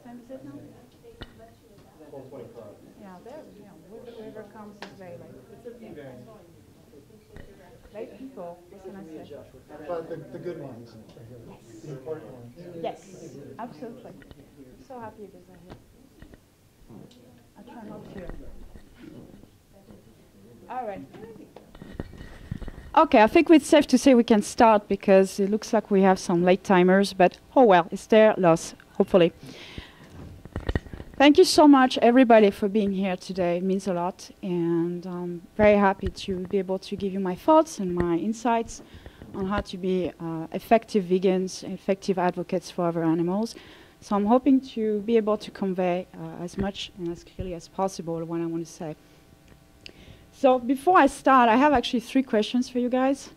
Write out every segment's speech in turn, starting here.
time is it now? 12:25. Yeah, there, whoever comes is very late. Late people, what can I say? But the good ones, the important ones. Yes, absolutely. I'm so happy you guys are here. I try not to. All right. Okay, I think it's safe to say we can start because it looks like we have some late timers, but oh well, it's their loss, hopefully. Thank you so much, everybody, for being here today. It means a lot, and I'm very happy to be able to give you my thoughts and my insights on how to be effective vegans, effective advocates for other animals. So I'm hoping to be able to convey as much and as clearly as possible what I want to say. So before I start, I have actually 3 questions for you guys,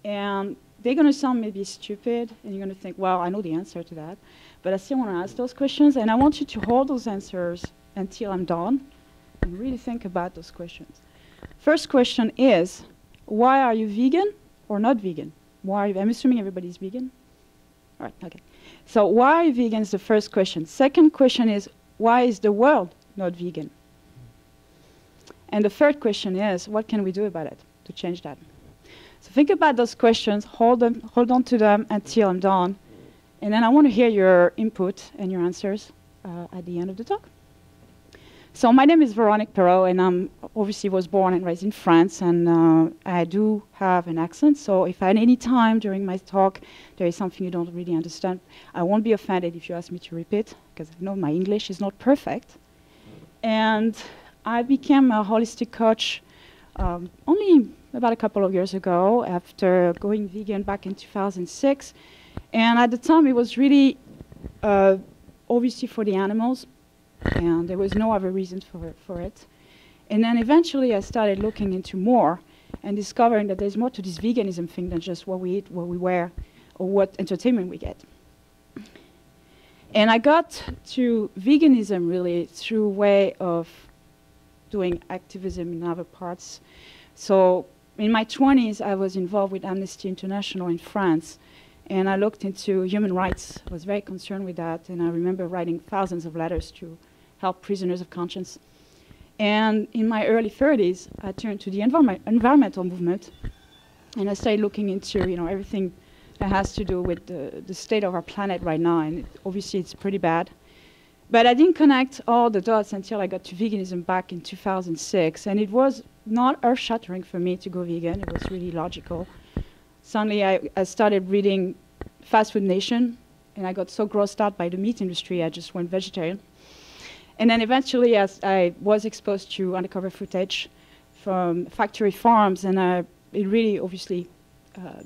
and they're going to sound maybe stupid, and you're going to think, well, I know the answer to that. But I still want to ask those questions, and I want you to hold those answers until I'm done and really think about those questions. First question is, why are you vegan or not vegan? Why are you, I'm assuming everybody's vegan? All right, okay. So why are you vegan is the first question. Second question is, why is the world not vegan? And the third question is, what can we do about it to change that? So think about those questions, hold on to them until I'm done. And then I want to hear your input and your answers at the end of the talk. So my name is Veronique Perrot, and I obviously was born and raised in France, and I do have an accent. So if at any time during my talk there is something you don't really understand, I won't be offended if you ask me to repeat, because I know my English is not perfect. And I became a holistic coach only about a couple of years ago after going vegan back in 2006. And at the time, it was really obviously for the animals, and there was no other reason for it. And then eventually, I started looking into more and discovering that there's more to this veganism thing than just what we eat, what we wear, or what entertainment we get. And I got to veganism really through a way of doing activism in other parts. So in my 20s, I was involved with Amnesty International in France. And I looked into human rights. I was very concerned with that. And I remember writing thousands of letters to help prisoners of conscience. And in my early 30s, I turned to the environmental movement. And I started looking into everything that has to do with the state of our planet right now. And obviously, it's pretty bad. But I didn't connect all the dots until I got to veganism back in 2006. And it was not earth-shattering for me to go vegan. It was really logical. Suddenly, I started reading Fast Food Nation, and I got so grossed out by the meat industry, I just went vegetarian. And then eventually, as I was exposed to undercover footage from factory farms, and it really obviously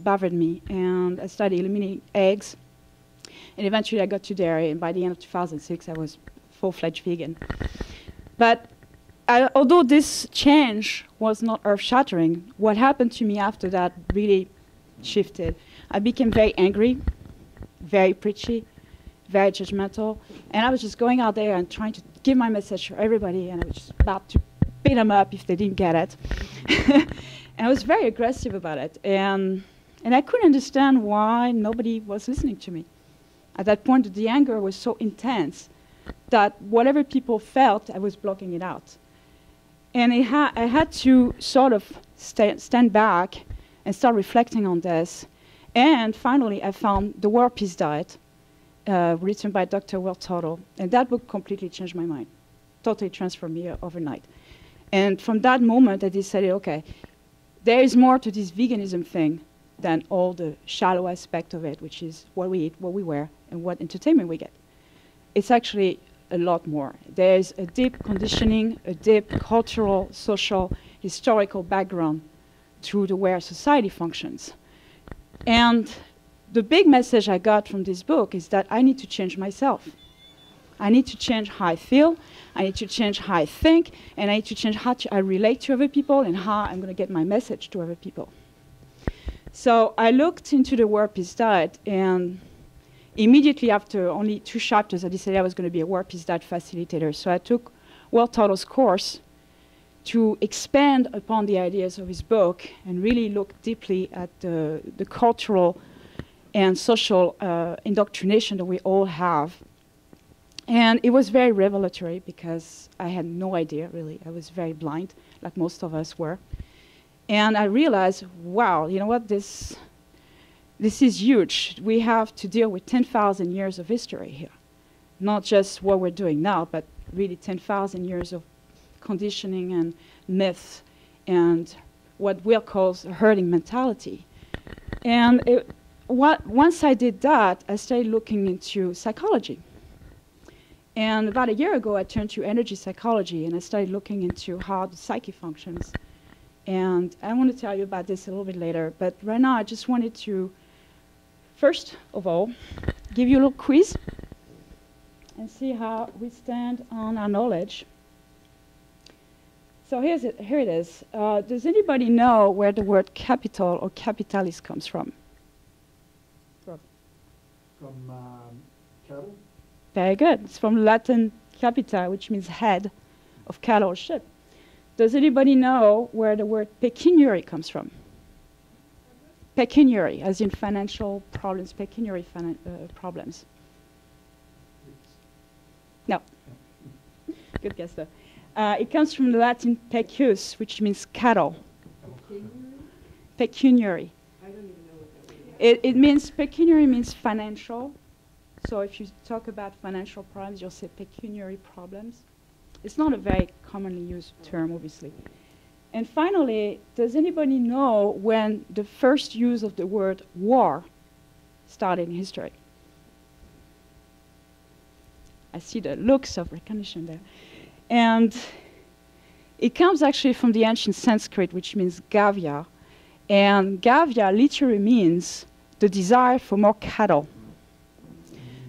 bothered me. And I started eliminating eggs. And eventually, I got to dairy, and by the end of 2006, I was full-fledged vegan. But although this change was not earth-shattering, what happened to me after that really shifted. I became very angry, very preachy, very judgmental, and I was just going out there and trying to give my message to everybody, and I was just about to beat them up if they didn't get it. And I was very aggressive about it, and I couldn't understand why nobody was listening to me. At that point, the anger was so intense that whatever people felt, I was blocking it out. And I had to sort of stand back and start reflecting on this. And finally, I found The World Peace Diet, written by Dr. Will Tuttle. And that book completely changed my mind, totally transformed me overnight. And from that moment, I decided, okay, there is more to this veganism thing than all the shallow aspect of it, which is what we eat, what we wear, and what entertainment we get. It's actually a lot more. There's a deep conditioning, a deep cultural, social, historical background to the way our society functions. And the big message I got from this book is that I need to change myself. I need to change how I feel, I need to change how I think, and I need to change how I relate to other people and how I'm going to get my message to other people. So I looked into the World Peace Diet, and immediately after only 2 chapters, I decided I was going to be a World Peace Diet Facilitator. So I took Will Tuttle's course to expand upon the ideas of his book and really look deeply at the cultural and social indoctrination that we all have And it was very revelatory because I had no idea, really. I was very blind, like most of us were. And I realized, wow, you know what, this is huge. We have to deal with 10,000 years of history here. Not just what we're doing now, but really 10,000 years of conditioning and myths and what we'll call herding mentality. And once I did that, I started looking into psychology. And about a year ago, I turned to energy psychology, and I started looking into how the psyche functions. And I want to tell you about this a little bit later, but right now I just wanted to, first of all, give you a little quiz and see how we stand on our knowledge. So here it is. Does anybody know where the word capital or capitalis comes from? From cattle? Very good. It's from Latin capita, which means head of cattle or ship. Does anybody know where the word pecuniary comes from? Pecuniary, as in financial problems, pecuniary problems. No. Good guess, though. It comes from the Latin pecus, which means cattle. Pecuniary. I don't even know what that means. It means, pecuniary means financial. So if you talk about financial problems, you'll say pecuniary problems. It's not a very commonly used term, obviously. And finally, does anybody know when the first use of the word war started in history? I see the looks of recognition there. And it comes actually from the ancient Sanskrit, which means gavya. And gavya literally means the desire for more cattle.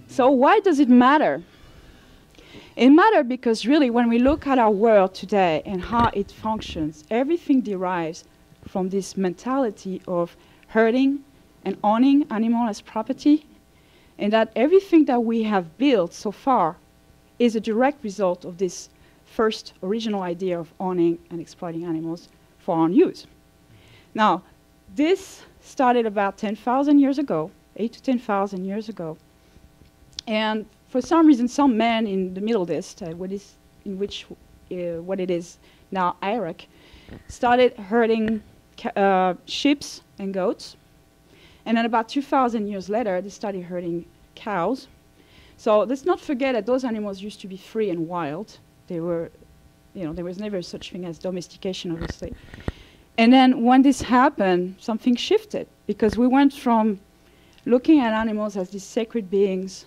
So why does it matter? It matters because really when we look at our world today and how it functions, everything derives from this mentality of herding and owning animal as property, and that everything that we have built so far is a direct result of this first original idea of owning and exploiting animals for our own use. Now, this started about 10,000 years ago, 8 to 10,000 years ago. And for some reason, some man in the Middle East, what it is now Iraq, started herding sheep and goats. And then about 2,000 years later, they started herding cows. So let's not forget that those animals used to be free and wild. They were, there was never such thing as domestication, obviously. And then when this happened, something shifted, because we went from looking at animals as these sacred beings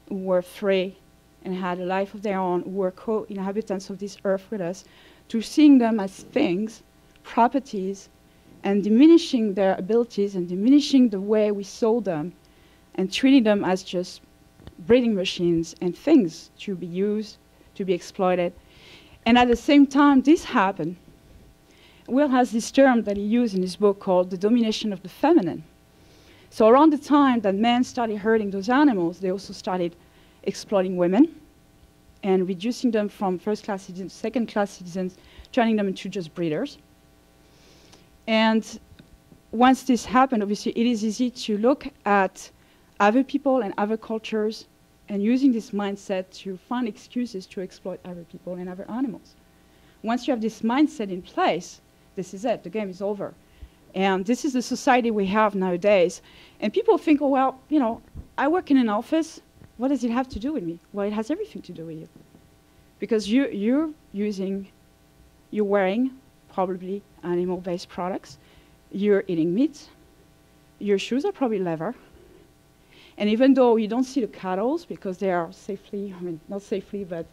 who were free and had a life of their own, who were co-inhabitants of this earth with us, to seeing them as things, properties, and diminishing their abilities and diminishing the way we saw them and treating them as just breeding machines and things to be used, to be exploited. And at the same time this happened, Will has this term that he used in his book called the domination of the feminine. So around the time that men started herding those animals, they also started exploiting women and reducing them from first-class citizens, second-class citizens, turning them into just breeders. And once this happened, obviously, it is easy to look at other people and other cultures and using this mindset to find excuses to exploit other people and other animals. Once you have this mindset in place, this is it, the game is over. And this is the society we have nowadays. And people think, oh, well, I work in an office. What does it have to do with me? Well, it has everything to do with you. Because you're wearing probably animal-based products. You're eating meat. Your shoes are probably leather. And even though you don't see the cattle because they are safely, not safely, but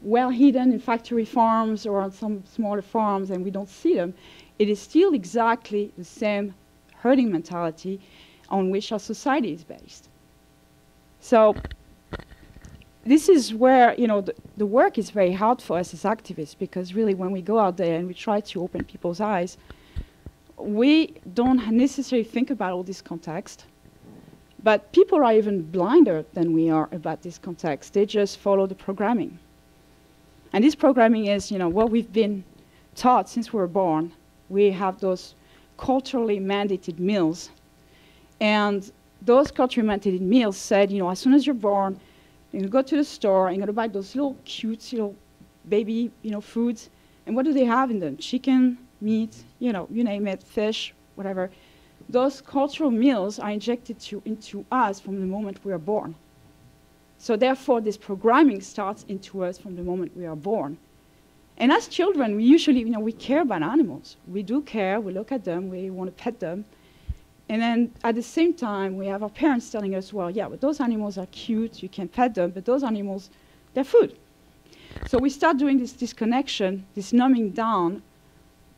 well hidden in factory farms or on some smaller farms, and we don't see them, it is still exactly the same herding mentality on which our society is based. So this is where the work is very hard for us as activists, because really when we go out there and we try to open people's eyes, we don't necessarily think about all this context. But people are even blinder than we are about this context. They just follow the programming. And this programming is, what we've been taught since we were born. We have those culturally mandated meals. And those culturally mandated meals said, as soon as you're born, You're going to go to the store and you're going to buy those little cute, baby, foods. And what do they have in them? Chicken, meat, you name it, fish, whatever. Those cultural meals are injected into us from the moment we are born. So therefore, this programming starts into us from the moment we are born. And as children, we usually, we care about animals. We do care, we look at them, we want to pet them. And then at the same time, we have our parents telling us, well, yeah, but those animals are cute, you can pet them, but those animals, they're food. So we start doing this disconnection, this numbing down,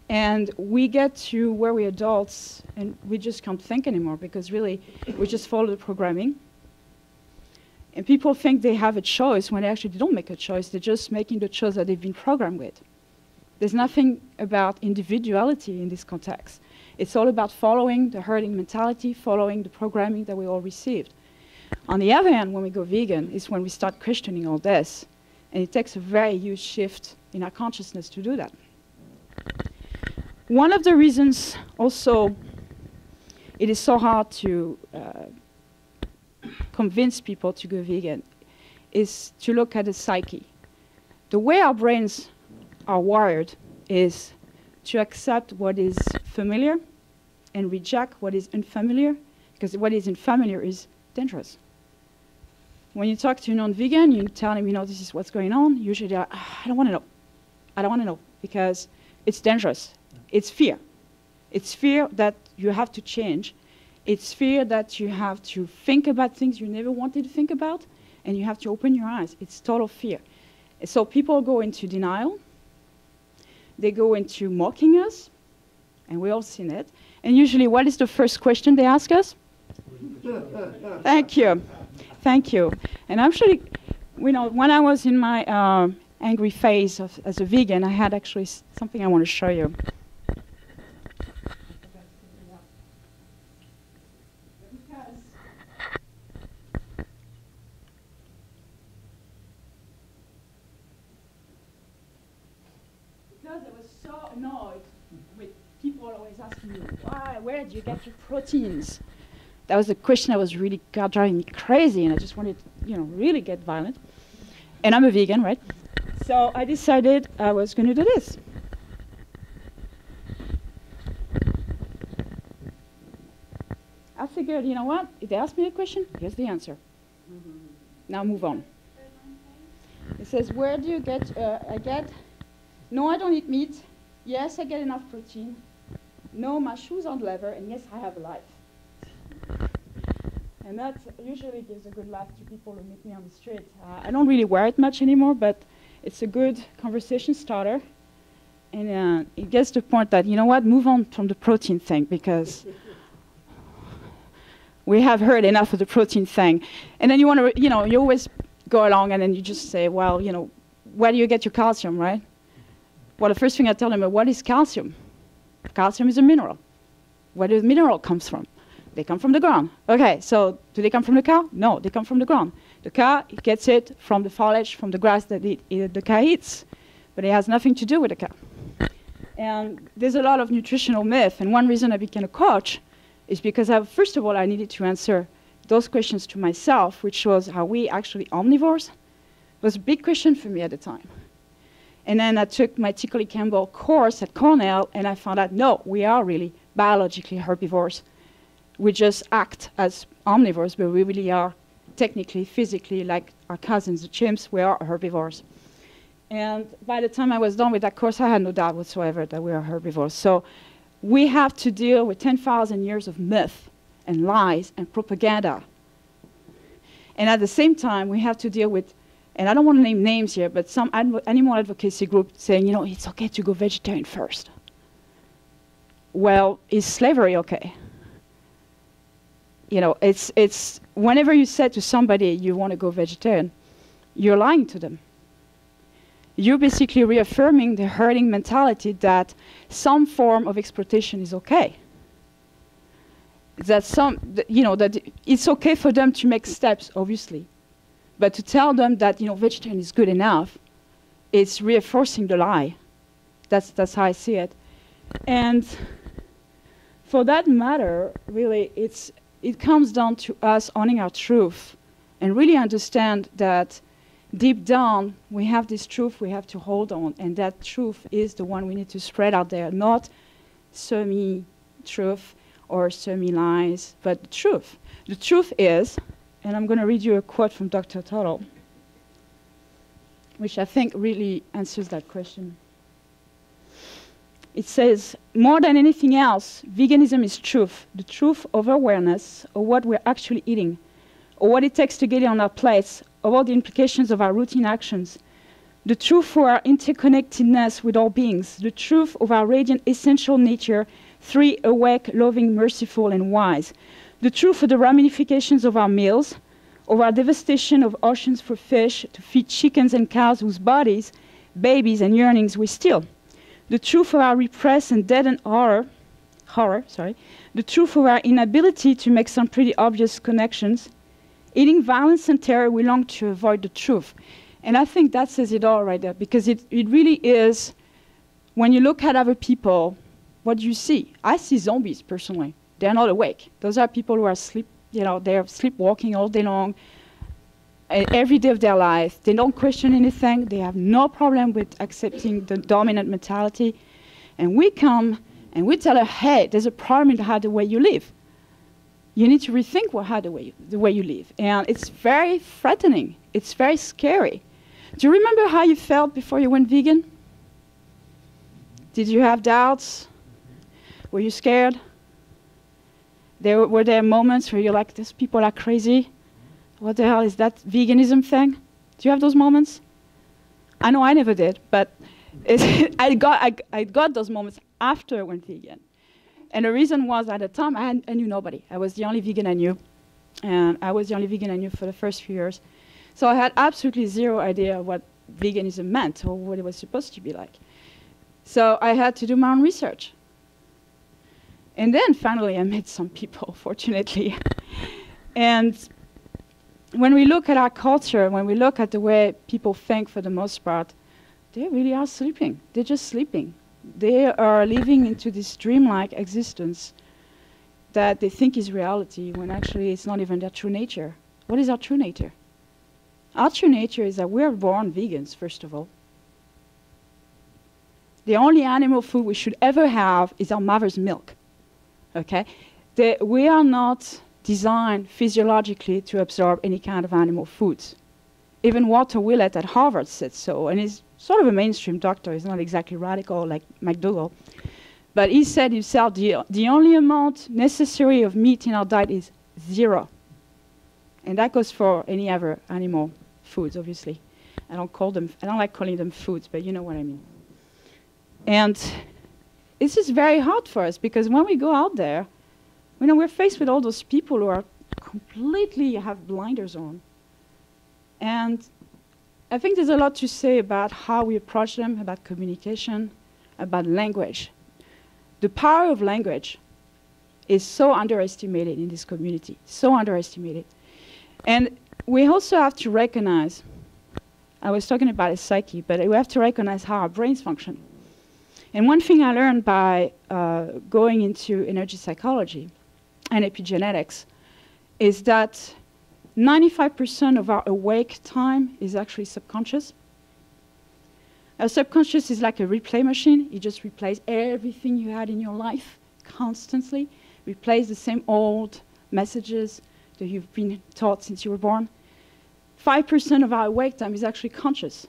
and we get to where we're adults, and we just can't think anymore, because really, we just follow the programming. And people think they have a choice when actually they don't make a choice. They're just making the choice that they've been programmed with. There's nothing about individuality in this context. It's all about following the herding mentality, following the programming that we all received. On the other hand, when we go vegan, is when we start questioning all this. And it takes a very huge shift in our consciousness to do that. One of the reasons also it is so hard to convince people to go vegan is to look at the psyche. The way our brains are wired is to accept what is familiar and reject what is unfamiliar, because what is unfamiliar is dangerous. When you talk to a non-vegan, you tell them, this is what's going on. Usually they're like, I don't want to know. I don't want to know, because it's dangerous. It's fear. It's fear that you have to change. It's fear that you have to think about things you never wanted to think about, and you have to open your eyes. It's total fear. So people go into denial. They go into mocking us, and we all seen it. And usually, what is the first question they ask us? Thank you. Thank you. And actually, when I was in my angry phase as a vegan, I had actually something I want to show you. Because I was so annoyed with people always asking me, where do you get your proteins? That was a question that was really driving me crazy, and I just wanted to, really get violent. And I'm a vegan, right? So I decided I was going to do this. I figured, you know what? If they ask me a question, here's the answer. Now move on. It says, where do you get, no, I don't eat meat. Yes, I get enough protein. No, my shoes aren't leather, and yes, I have a life. And that usually gives a good laugh to people who meet me on the street. I don't really wear it much anymore, but it's a good conversation starter. And it gets to the point that, move on from the protein thing, because we have heard enough of the protein thing. And then you want to, you always go along and then you just say, well, where do you get your calcium, right? Well, the first thing I tell them is, what is calcium? Calcium is a mineral. Where does the mineral comes from? They come from the ground. Okay, so do they come from the cow? No, they come from the ground. The cow gets it from the foliage, from the grass that the cow eats, but it has nothing to do with the cow. And there's a lot of nutritional myth, and one reason I became a coach is because, first of all, I needed to answer those questions to myself, which was, are we actually omnivores? It was a big question for me at the time. And then I took my Tickley Campbell course at Cornell, and I found out, no, we are really biologically herbivores. We just act as omnivores, but we really are technically, physically, like our cousins, the chimps, we are herbivores. And by the time I was done with that course, I had no doubt whatsoever that we are herbivores. So we have to deal with 10,000 years of myth and lies and propaganda. And at the same time, we have to deal with, and I don't want to name names here, but some animal advocacy group saying, it's okay to go vegetarian first. Well, is slavery okay? It's whenever you say to somebody you want to go vegetarian, you're lying to them. You're basically reaffirming the herding mentality that some form of exploitation is okay. That that it's okay for them to make steps, obviously, but to tell them that vegetarian is good enough, it's reinforcing the lie. That's how I see it. And for that matter, really, it comes down to us owning our truth and really understand that deep down we have this truth we have to hold on, and that truth is the one we need to spread out there, not semi-truth or semi-lies, but the truth. The truth is, and I'm going to read you a quote from Dr. Tuttle, which I think really answers that question. It says, more than anything else, veganism is truth, the truth of awareness of what we're actually eating, or what it takes to get it on our plates, of all the implications of our routine actions, the truth for our interconnectedness with all beings, the truth of our radiant essential nature, three, awake, loving, merciful, and wise, the truth of the ramifications of our meals, of our devastation of oceans for fish to feed chickens and cows whose bodies, babies, and yearnings we steal, the truth of our repressed and deadened horror, the truth of our inability to make some pretty obvious connections. Eating violence and terror, we long to avoid the truth. And I think that says it all right there, because it really is, when you look at other people, what do you see? I see zombies, personally. They're not awake. Those are people who are they're sleepwalking all day long, every day of their life. They don't question anything. They have no problem with accepting the dominant mentality. And we come and we tell her, hey, there's a problem in how the way you live. You need to rethink the way you live. And it's very threatening. It's very scary. Do you remember how you felt before you went vegan? Did you have doubts? Were you scared? Were there moments where you're like, these people are crazy? What the hell is that veganism thing? Do you have those moments? I know I never did, but I got those moments after I went vegan. And the reason was, at the time, I knew nobody. I was the only vegan I knew. And I was the only vegan I knew for the first few years. So I had absolutely zero idea what veganism meant or what it was supposed to be like. So I had to do my own research. And then finally I met some people, fortunately. And when we look at our culture, when we look at the way people think for the most part, they really are sleeping. They're just sleeping. They are living into this dreamlike existence that they think is reality, when actually it's not even their true nature. What is our true nature? Our true nature is that we're born vegans, first of all. The only animal food we should ever have is our mother's milk. Okay? We are not designed physiologically to absorb any kind of animal foods. Even Walter Willett at Harvard said so, and he's sort of a mainstream doctor. He's not exactly radical like McDougall. But he said himself, the only amount necessary of meat in our diet is 0. And that goes for any other animal foods, obviously. I don't like calling them foods, but you know what I mean. And this is very hard for us, because when we go out there, we're faced with all those people who are completely have blinders on. And I think there's a lot to say about how we approach them, about communication, about language. The power of language is so underestimated in this community, so underestimated. And we also have to recognize, I was talking about a psyche, but we have to recognize how our brains function. And one thing I learned by going into energy psychology and epigenetics is that 95% of our awake time is actually subconscious. Our subconscious is like a replay machine. It just replays everything you had in your life constantly, replays the same old messages that you've been taught since you were born. 5% of our awake time is actually conscious.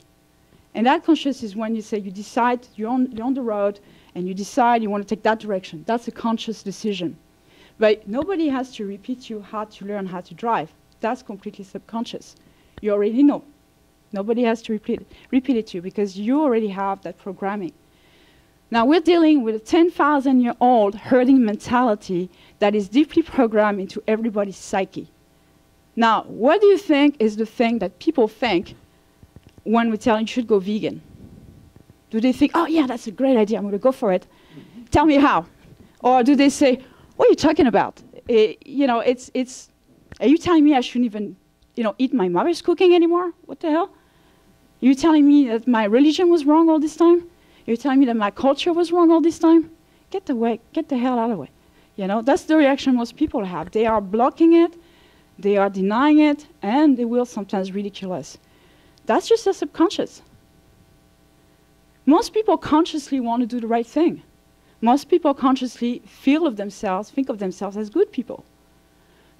And that conscious is when you say you decide, you're on the road, and you decide you want to take that direction. That's a conscious decision. But nobody has to repeat you how to learn how to drive. That's completely subconscious. You already know. Nobody has to repeat it to you, because you already have that programming. Now we're dealing with a 10,000-year-old herding mentality that is deeply programmed into everybody's psyche. Now, what do you think is the thing that people think when we tell them you should go vegan? Do they think, oh yeah, that's a great idea, I'm going to go for it. Tell me how. Or do they say, what are you talking about? Are you telling me I shouldn't even, eat my mother's cooking anymore? What the hell? You're telling me that my religion was wrong all this time? You're telling me that my culture was wrong all this time? Get the hell out of the way. That's the reaction most people have. They are blocking it. They are denying it, and they will sometimes ridicule us. That's just their subconscious. Most people consciously want to do the right thing. Most people consciously feel of themselves, think of themselves as good people.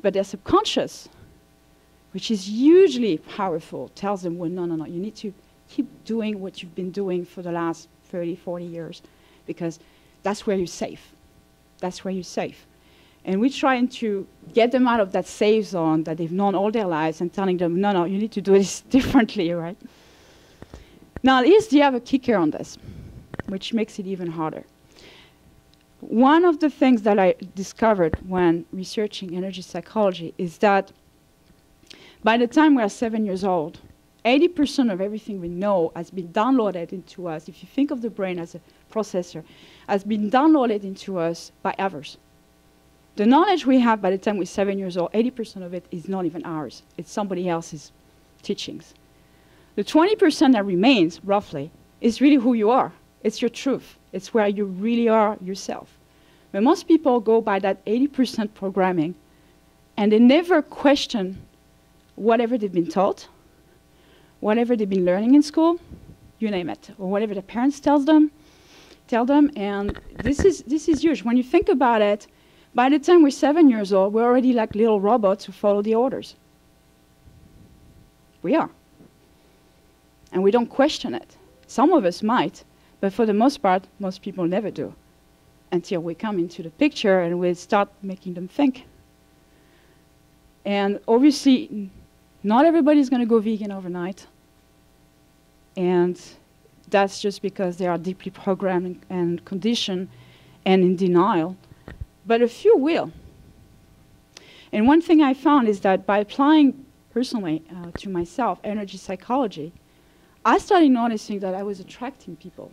But their subconscious, which is hugely powerful, tells them, well, no, no, no, you need to keep doing what you've been doing for the last 30, 40 years, because that's where you're safe. That's where you're safe. And we're trying to get them out of that safe zone that they've known all their lives and telling them, no, no, you need to do this differently, right? Now, here's the other kicker on this, which makes it even harder. One of the things that I discovered when researching energy psychology is that by the time we are 7 years old, 80% of everything we know has been downloaded into us. If you think of the brain as a processor, has been downloaded into us by others. The knowledge we have by the time we're 7 years old, 80% of it is not even ours. It's somebody else's teachings. The 20% that remains, roughly, is really who you are. It's your truth. It's where you really are yourself. But most people go by that 80% programming, and they never question whatever they've been taught, whatever they've been learning in school, you name it, or whatever the parents tell them, and this is huge. When you think about it, by the time we're 7 years old, we're already like little robots who follow the orders. We are. And we don't question it. Some of us might, but for the most part, most people never do, until we come into the picture and we start making them think. And obviously, not everybody's going to go vegan overnight. And that's just because they are deeply programmed and conditioned and in denial. But a few will. And one thing I found is that by applying personally to myself energy psychology, I started noticing that I was attracting people,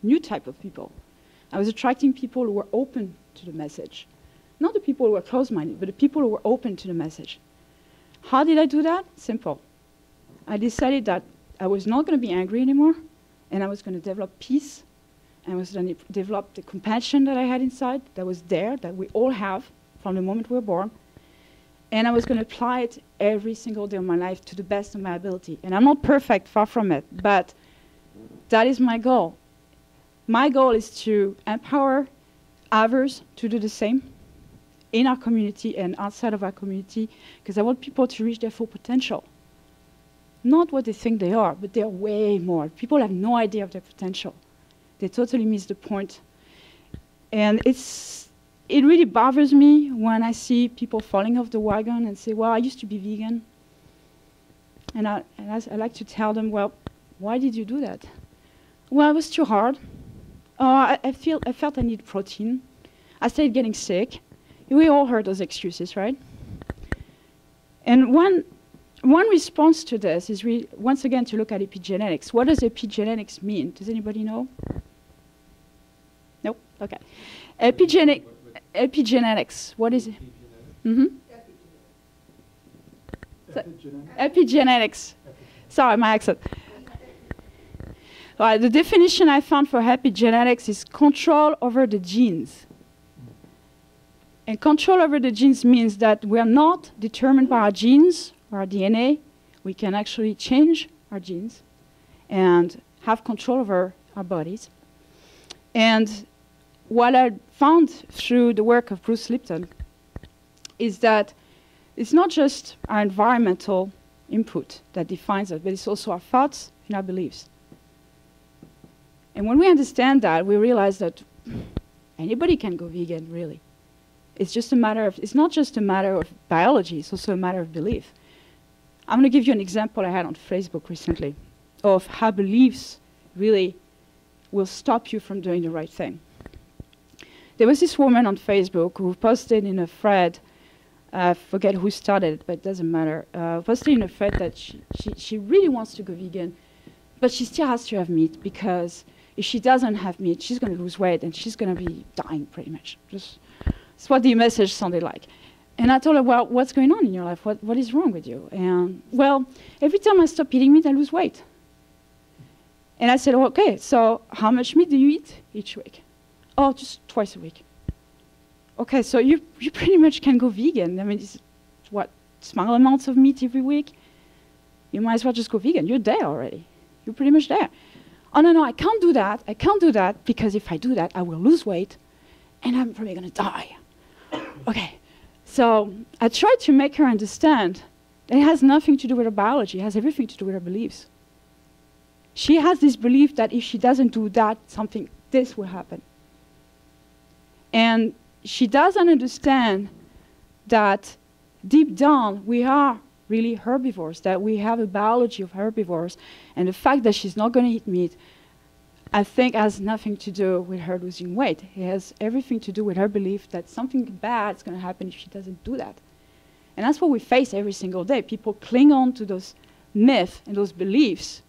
new type of people. I was attracting people who were open to the message. Not the people who were closed-minded, but the people who were open to the message. How did I do that? Simple. I decided that I was not going to be angry anymore, and I was going to develop peace, and I was going to develop the compassion that I had inside, that was there, that we all have from the moment we were born, and I was going to apply it every single day of my life to the best of my ability. And I'm not perfect, far from it, but that is my goal. My goal is to empower others to do the same in our community and outside of our community, because I want people to reach their full potential. Not what they think they are, but they are way more. People have no idea of their potential. They totally miss the point. And it really bothers me when I see people falling off the wagon and say, well, I used to be vegan. And I like to tell them, well, why did you do that? Well, it was too hard. I felt I needed protein. I started getting sick. We all heard those excuses, right? And one response to this is, once again, to look at epigenetics. What does epigenetics mean? Does anybody know? Nope? Okay. Epigenetics, what is it? Mm-hmm. Epigenetics. Sorry, my accent. All right, the definition I found for epigenetics is control over the genes. And control over the genes means that we are not determined by our genes or our DNA. We can actually change our genes and have control over our bodies. And what I found through the work of Bruce Lipton is that it's not just our environmental input that defines us, but it's also our thoughts and our beliefs. And when we understand that, we realize that anybody can go vegan, really. It's just a matter of, it's not just a matter of biology, it's also a matter of belief. I'm going to give you an example I had on Facebook recently of how beliefs really will stop you from doing the right thing. There was this woman on Facebook who posted in a thread, I forget who started it, but it doesn't matter, posted in a thread that she really wants to go vegan, but she still has to have meat, because if she doesn't have meat, she's going to lose weight and she's going to be dying pretty much. That's what the message sounded like. And I told her, well, what's going on in your life? What is wrong with you? And, well, every time I stop eating meat, I lose weight. And I said, okay, so how much meat do you eat each week? Oh, just twice a week. Okay, so you pretty much can go vegan. I mean, it's what, small amounts of meat every week, you might as well just go vegan. You're there already. You're pretty much there. Oh, no, I can't do that. I can't do that because if I do that, I will lose weight and I'm probably going to die. Okay. So I tried to make her understand that it has nothing to do with her biology. It has everything to do with her beliefs. She has this belief that if she doesn't do that, this will happen. And she doesn't understand that deep down we are really herbivores, that we have a biology of herbivores, and the fact that she's not going to eat meat, I think, has nothing to do with her losing weight. It has everything to do with her belief that something bad is going to happen if she doesn't do that. And that's what we face every single day. People cling on to those myths and those beliefs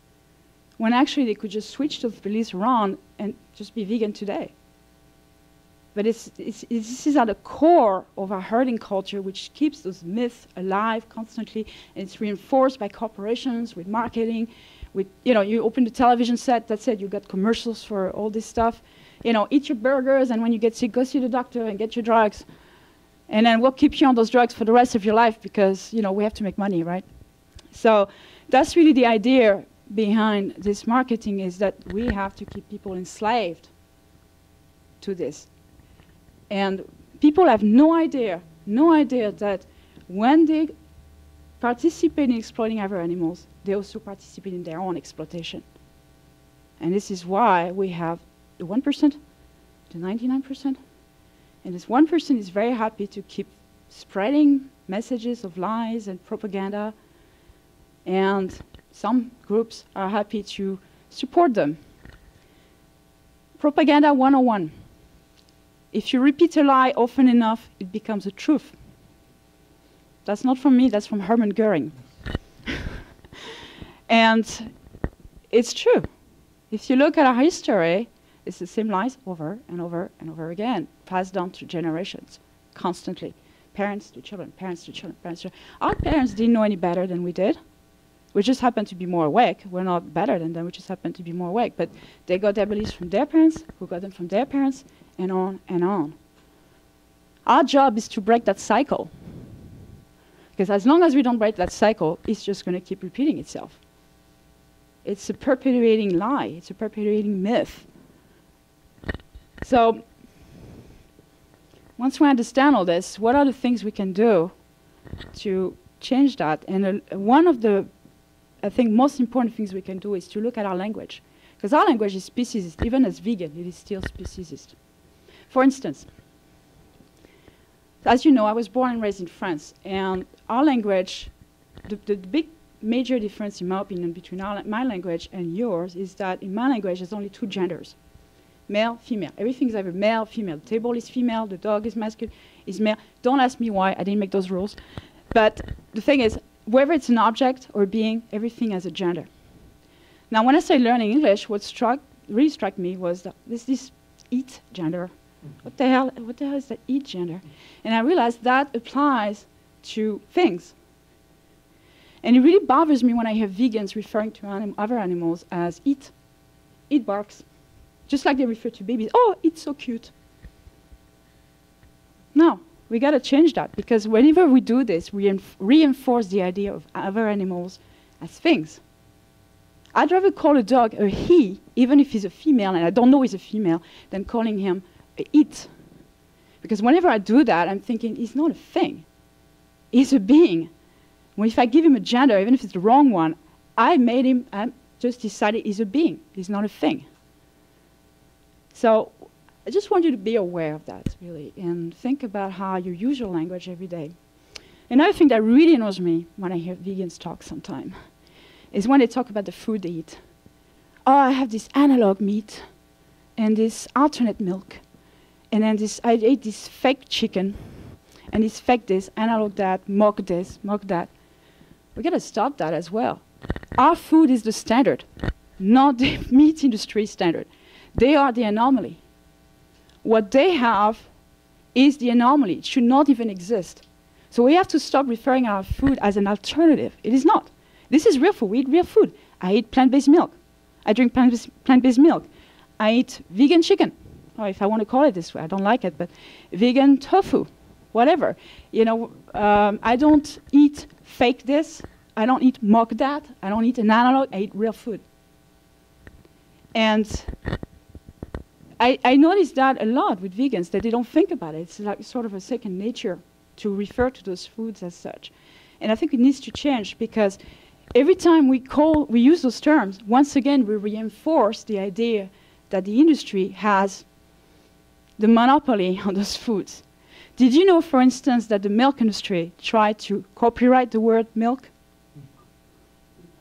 when actually they could just switch those beliefs around and just be vegan today. But this is at the core of our herding culture, which keeps those myths alive constantly, and it's reinforced by corporations, with marketing, with, you open the television set, that's it, you got commercials for all this stuff. Eat your burgers, and when you get sick, go see the doctor and get your drugs. And then we'll keep you on those drugs for the rest of your life because, we have to make money, right? So that's really the idea behind this marketing, is that we have to keep people enslaved to this. And people have no idea that when they participate in exploiting other animals, they also participate in their own exploitation. And this is why we have the 1%, the 99%. And this 1% is very happy to keep spreading messages of lies and propaganda. And some groups are happy to support them. Propaganda 101. If you repeat a lie often enough, it becomes a truth. That's not from me, that's from Hermann Goering. And it's true. If you look at our history, it's the same lies over and over and over again, passed down through generations, constantly. Parents to children, parents to children, parents to children. Our parents didn't know any better than we did. We just happened to be more awake. We're not better than them, we just happened to be more awake. But they got their beliefs from their parents, who got them from their parents, and on and on. Our job is to break that cycle. Because as long as we don't break that cycle, it's just going to keep repeating itself. It's a perpetuating lie. It's a perpetuating myth. So once we understand all this, what are the things we can do to change that? And one of the, I think, most important things we can do is to look at our language. Because our language is speciesist. Even as vegan, it is still speciesist. For instance, as you know, I was born and raised in France, and our language, the big major difference, in my opinion, between my language and yours is that in my language there's only 2 genders, male, female. Everything is either male, female. The table is female, the dog is masculine, is male. Don't ask me why, I didn't make those rules. But the thing is, whether it's an object or being, everything has a gender. Now, when I started learning English, what really struck me was that there's this it gender. What the hell is that it gender? And I realized that applies to things. And it really bothers me when I hear vegans referring to other animals as it. It barks. Just like they refer to babies. Oh, it's so cute. No, we got to change that, because whenever we do this, we reinforce the idea of other animals as things. I'd rather call a dog a he, even if he's a female, and I don't know he's a female, than calling him a it. Because whenever I do that, I'm thinking, he's not a thing. He's a being. Well, if I give him a gender, even if it's the wrong one, I just decided he's a being. He's not a thing. So I just want you to be aware of that, really, and think about how you use your language every day. Another thing that really annoys me when I hear vegans talk sometimes is when they talk about the food they eat. Oh, I have this analog meat and this alternate milk, and then I ate this fake chicken, and this fake this, analog that, mock this, mock that. We got to stop that as well. Our food is the standard, not the meat industry standard. They are the anomaly. What they have is the anomaly. It should not even exist. So we have to stop referring our food as an alternative. It is not. This is real food. We eat real food. I eat plant-based milk. I drink plant-based milk. I eat vegan chicken. Or if I want to call it this way, I don't like it, but vegan tofu. whatever. You know, I don't eat fake this. I don't eat mock that. I don't eat an analog. I eat real food. And I noticed that a lot with vegans, that they don't think about it. It's like sort of a second nature to refer to those foods as such. And I think it needs to change, because every time we use those terms, once again we reinforce the idea that the industry has the monopoly on those foods. Did you know, for instance, that the milk industry tried to copyright the word milk?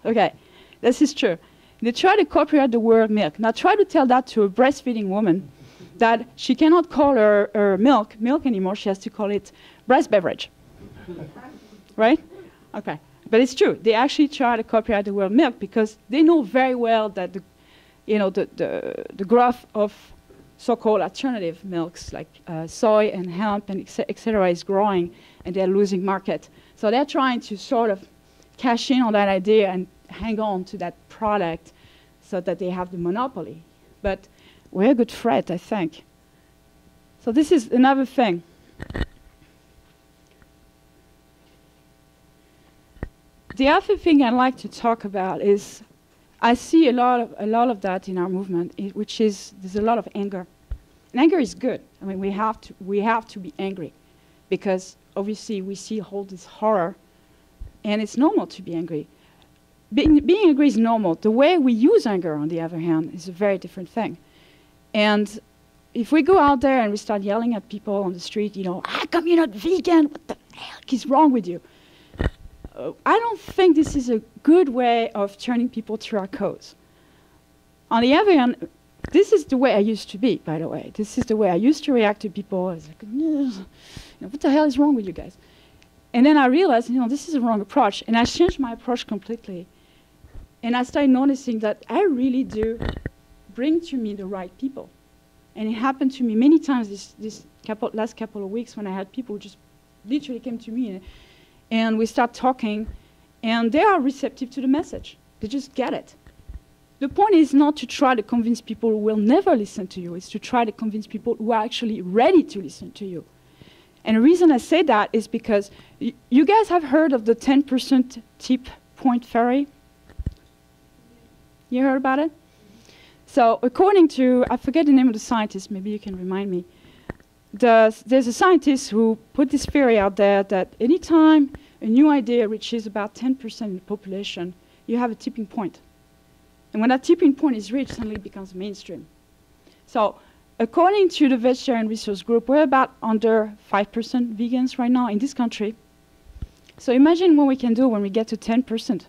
Okay, this is true. They try to copyright the word milk. Now try to tell that to a breastfeeding woman, that she cannot call her milk anymore. She has to call it breast beverage. Right? Okay. But it's true. They actually try to copyright the word milk because they know very well that the growth of so-called alternative milks like soy and hemp and et cetera is growing, and they're losing market. So they're trying to sort of cash in on that idea and hang on to that product so that they have the monopoly. But we're a good threat, I think. So this is another thing. The other thing I'd like to talk about is I see a lot of that in our movement, which is there's a lot of anger. And anger is good. I mean, we have to be angry, because obviously we see all this horror, and it's normal to be angry. Being angry is normal. The way we use anger, on the other hand, is a very different thing. And if we go out there and we start yelling at people on the street, you know, how come you're not vegan? What the heck is wrong with you? I don't think this is a good way of turning people to our cause. On the other hand, this is the way I used to be, by the way. This is the way I used to react to people. I was like, you know, what the hell is wrong with you guys? And then I realized, you know, this is a wrong approach. And I changed my approach completely. And I started noticing that I really do bring to me the right people. And it happened to me many times this last couple of weeks, when I had people who just literally came to me and we start talking, and they are receptive to the message. They just get it. The point is not to try to convince people who will never listen to you. It's to try to convince people who are actually ready to listen to you. And the reason I say that is because you guys have heard of the 10% tip point theory? You heard about it? So according to, I forget the name of the scientist, maybe you can remind me. There's a scientist who put this theory out there that anytime a new idea reaches about 10% of the population, you have a tipping point. And when that tipping point is reached, suddenly it becomes mainstream. So according to the Vegetarian Resource Group, we're about under 5% vegans right now in this country. So imagine what we can do when we get to 10%.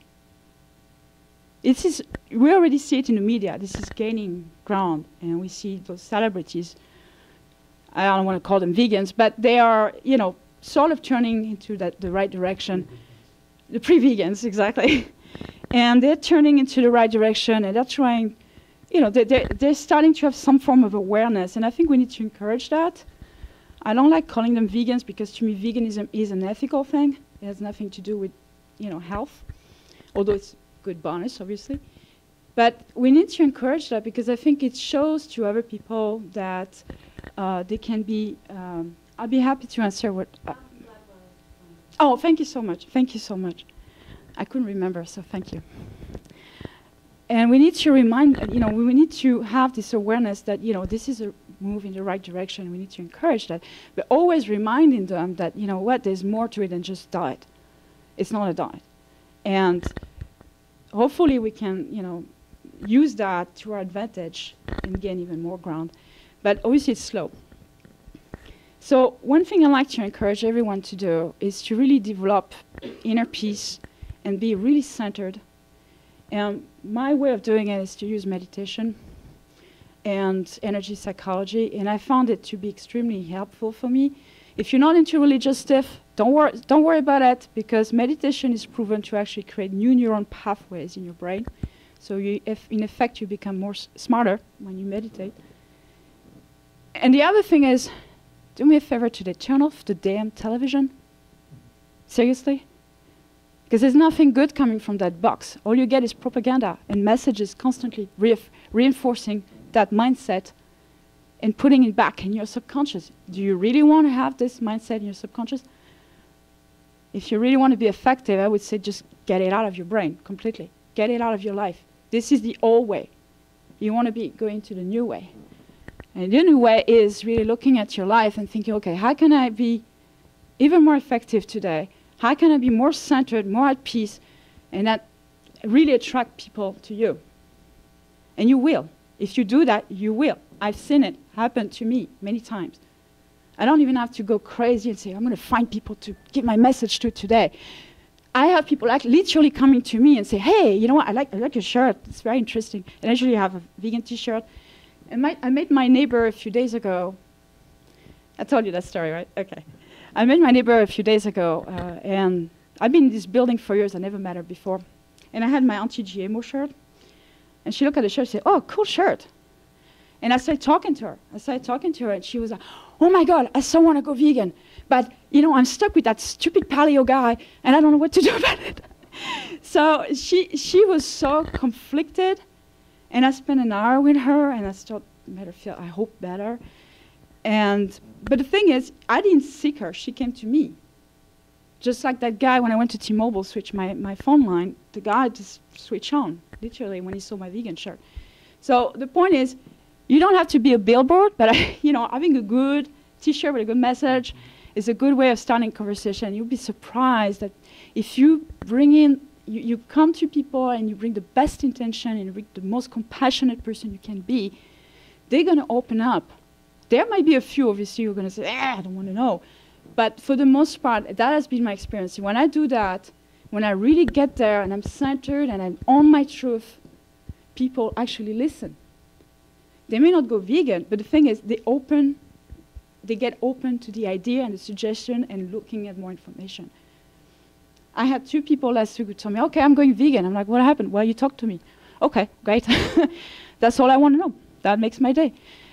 We already see it in the media. This is gaining ground, and we see those celebrities. I don't want to call them vegans, but they are, you know, sort of turning into the right direction. The pre-vegans, exactly. And they're turning into the right direction, and they're trying, you know, they're starting to have some form of awareness, and I think we need to encourage that. I don't like calling them vegans, because to me veganism is an ethical thing. It has nothing to do with, you know, health, although it's a good bonus, obviously. But we need to encourage that, because I think it shows to other people that they can be, I'll be happy to answer what... oh, thank you so much. Thank you so much. I couldn't remember, so thank you. And we need to remind, you know, we need to have this awareness that, you know, this is a move in the right direction. We need to encourage that. But always reminding them that, you know what, there's more to it than just diet. It's not a diet. And hopefully we can, you know, use that to our advantage and gain even more ground. But obviously it's slow. So one thing I like to encourage everyone to do is to really develop inner peace and be really centered. And my way of doing it is to use meditation and energy psychology, and I found it to be extremely helpful for me. If you're not into religious stuff, don't worry about it, because meditation is proven to actually create new neuron pathways in your brain. So in effect, you become more smarter when you meditate. And the other thing is, do me a favor today, turn off the damn television. Seriously? Because there's nothing good coming from that box. All you get is propaganda and messages constantly reinforcing that mindset. and putting it back in your subconscious. Do you really want to have this mindset in your subconscious? If you really want to be effective, I would say just get it out of your brain completely. Get it out of your life. This is the old way. You want to be going to the new way. And the new way is really looking at your life and thinking, okay, how can I be even more effective today? How can I be more centered, more at peace, and that really attract people to you? And you will. If you do that, you will. I've seen it happen to me many times. I don't even have to go crazy and say, I'm going to find people to give my message to today. I have people like literally coming to me and say, hey, you know what, I like your shirt. It's very interesting. And I usually have a vegan t-shirt. And I met my neighbor a few days ago. I told you that story, right? Okay. I met my neighbor a few days ago, and I've been in this building for years. I never met her before. And I had my anti-GMO shirt. And she looked at the shirt and said, oh, cool shirt. And I started talking to her. And she was like, oh my God, I so want to go vegan. But, you know, I'm stuck with that stupid paleo guy, and I don't know what to do about it. So she was so conflicted. And I spent an hour with her, and I still made her feel, I hope, better. But the thing is, I didn't seek her. She came to me. Just like that guy, when I went to T-Mobile, switch my phone line, the guy just switched on, literally, when he saw my vegan shirt. So the point is, you don't have to be a billboard, but having a good T-shirt with a good message is a good way of starting conversation. You'll be surprised that if you bring in, you come to people and you bring the best intention and you bring the most compassionate person you can be, they're going to open up. There might be a few, obviously, who are going to say, I don't want to know. But for the most part, that has been my experience. When I do that, when I really get there and I'm centered and I'm on my truth, people actually listen. They may not go vegan, but the thing is, they get open to the idea and the suggestion and looking at more information. I had 2 people last week who told me, okay, I'm going vegan. I'm like, what happened? Well, you talked to me. Okay, great. That's all I want to know. That makes my day.